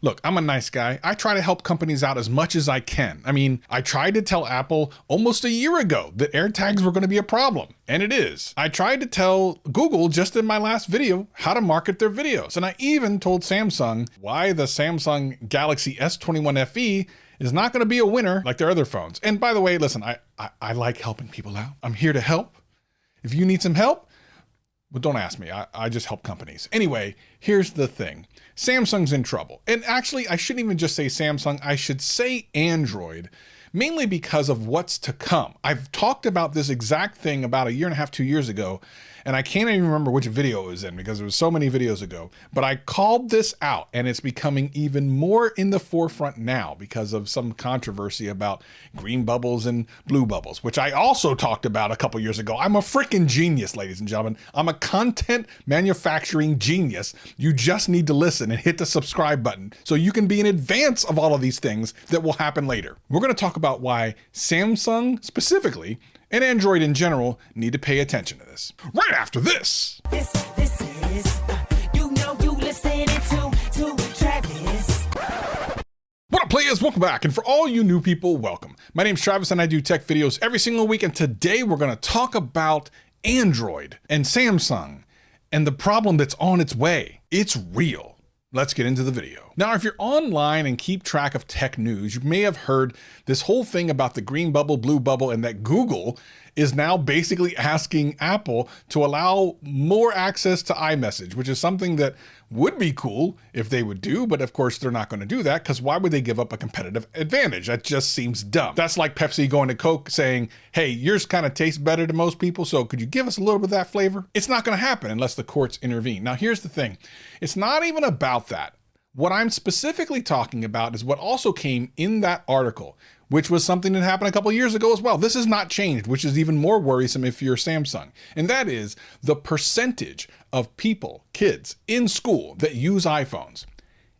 Look, I'm a nice guy. I try to help companies out as much as I can. I mean, I tried to tell Apple almost a year ago that AirTags were going to be a problem, and it is. I tried to tell Google just in my last video how to market their videos, and I even told Samsung why the Samsung Galaxy S21 FE is not going to be a winner like their other phones. And by the way, listen, I like helping people out. I'm here to help. If you need some help, well, don't ask me. I just help companies. Anyway, here's the thing. Samsung's in trouble. And actually, I shouldn't even just say Samsung. I should say Android, mainly because of what's to come. I've talked about this exact thing about a year and a half, 2 years ago, and I can't even remember which video it was in because it was so many videos ago, but I called this out, and it's becoming even more in the forefront now because of some controversy about green bubbles and blue bubbles, which I also talked about a couple years ago. I'm a freaking genius, ladies and gentlemen. I'm a content manufacturing genius. You just need to listen and hit the subscribe button so you can be in advance of all of these things that will happen later. We're going to talk about why Samsung specifically and Android in general need to pay attention to this. Right after this. This is, you listening to Travis. What up, players? Welcome back. And for all you new people, welcome. My name's Travis and I do tech videos every single week. And today we're going to talk about Android and Samsung and the problem that's on its way. It's real. Let's get into the video. Now, if you're online and keep track of tech news, you may have heard this whole thing about the green bubble, blue bubble, and that Google is now basically asking Apple to allow more access to iMessage, which is something that would be cool if they would do, but of course they're not going to do that because why would they give up a competitive advantage? That just seems dumb. That's like Pepsi going to Coke saying, hey, yours kind of tastes better to most people, so could you give us a little bit of that flavor? It's not going to happen unless the courts intervene. Now, here's the thing. It's not even about that. What I'm specifically talking about is what also came in that article, which was something that happened a couple years ago as well. This has not changed, which is even more worrisome if you're Samsung. And that is the percentage of people, kids in school that use iPhones.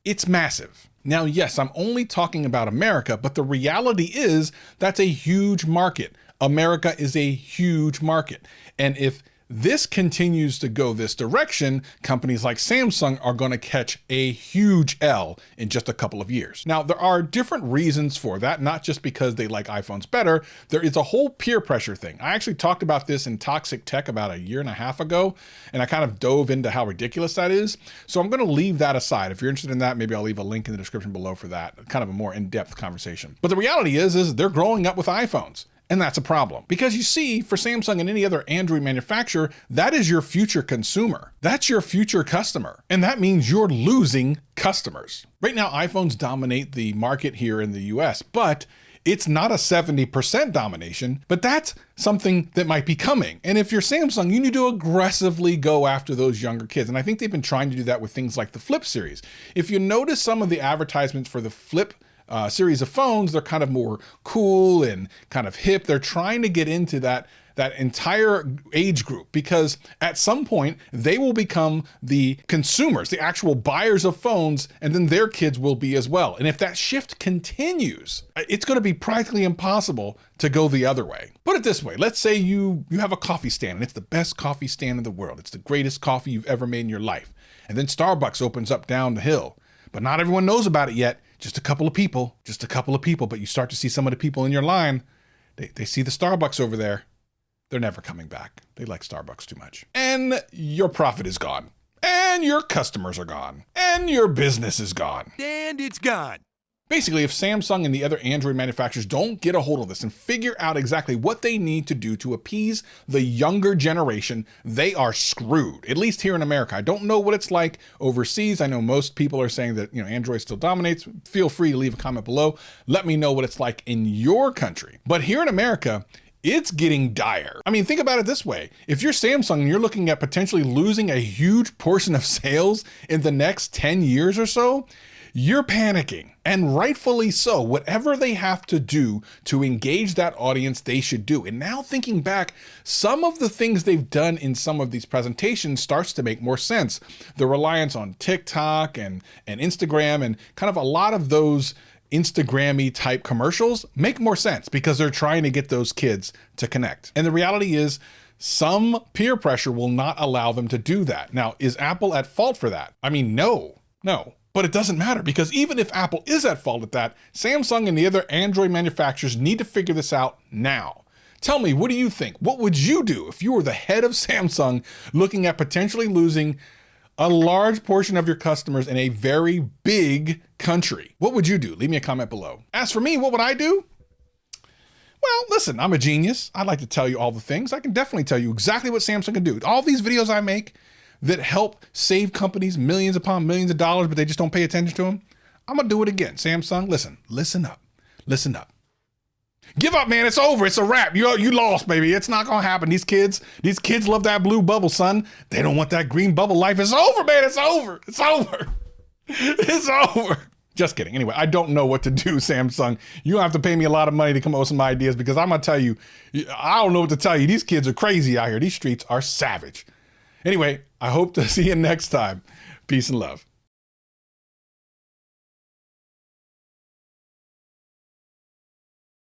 It's massive. Now, yes, I'm only talking about America, but the reality is that's a huge market. America is a huge market. And if this continues to go this direction, companies like Samsung are going to catch a huge L in just a couple of years. Now, there are different reasons for that, not just because they like iPhones better. There is a whole peer pressure thing. I actually talked about this in Toxic Tech about a year and a half ago, and I kind of dove into how ridiculous that is. So I'm going to leave that aside. If you're interested in that, maybe I'll leave a link in the description below for that, kind of a more in-depth conversation. But the reality is they're growing up with iPhones. And that's a problem because you see, for Samsung and any other Android manufacturer, that is your future consumer. That's your future customer. And that means you're losing customers. Right now, iPhones dominate the market here in the US, but it's not a 70% domination, but that's something that might be coming. And if you're Samsung, you need to aggressively go after those younger kids. And I think they've been trying to do that with things like the Flip series. If you notice some of the advertisements for the Flip series of phones, they're kind of more cool and kind of hip. They're trying to get into that entire age group because at some point they will become the consumers, the actual buyers of phones, and then their kids will be as well. And if that shift continues, it's going to be practically impossible to go the other way. Put it this way. Let's say you have a coffee stand and it's the best coffee stand in the world. It's the greatest coffee you've ever made in your life. And then Starbucks opens up down the hill, but not everyone knows about it yet. Just a couple of people, but you start to see some of the people in your line. They see the Starbucks over there. They're never coming back. They like Starbucks too much. And your profit is gone. And your customers are gone. And your business is gone. And it's gone. Basically, if Samsung and the other Android manufacturers don't get a hold of this and figure out exactly what they need to do to appease the younger generation, they are screwed, at least here in America. I don't know what it's like overseas. I know most people are saying that, Android still dominates. Feel free to leave a comment below. Let me know what it's like in your country. But here in America, it's getting dire. I mean, think about it this way. If you're Samsung and you're looking at potentially losing a huge portion of sales in the next 10 years or so, you're panicking, and rightfully so. Whatever they have to do to engage that audience, they should do. And now thinking back, some of the things they've done in some of these presentations starts to make more sense. The reliance on TikTok and Instagram and kind of a lot of those Instagram-y type commercials make more sense because they're trying to get those kids to connect. And the reality is some peer pressure will not allow them to do that. Now, is Apple at fault for that? I mean, no. But it doesn't matter, because even if Apple is at fault at that, Samsung and the other Android manufacturers need to figure this out now. Tell me, what do you think? What would you do if you were the head of Samsung looking at potentially losing a large portion of your customers in a very big country? What would you do? Leave me a comment below. As for me, what would I do? Well, listen, I'm a genius. I'd like to tell you all the things. I can definitely tell you exactly what Samsung can do. All these videos I make that help save companies millions upon millions of dollars, but they just don't pay attention to them, I'm gonna do it again. Samsung, listen up. Give up, man. It's over. It's a wrap. You lost, baby. It's not gonna happen. These kids love that blue bubble, son. They don't want that green bubble life. It's over, man. It's over. It's over. Just kidding. Anyway, I don't know what to do, Samsung. You don't have to pay me a lot of money to come up with some ideas, because I'm gonna tell you, I don't know what to tell you. These kids are crazy out here. These streets are savage. Anyway, I hope to see you next time. Peace and love.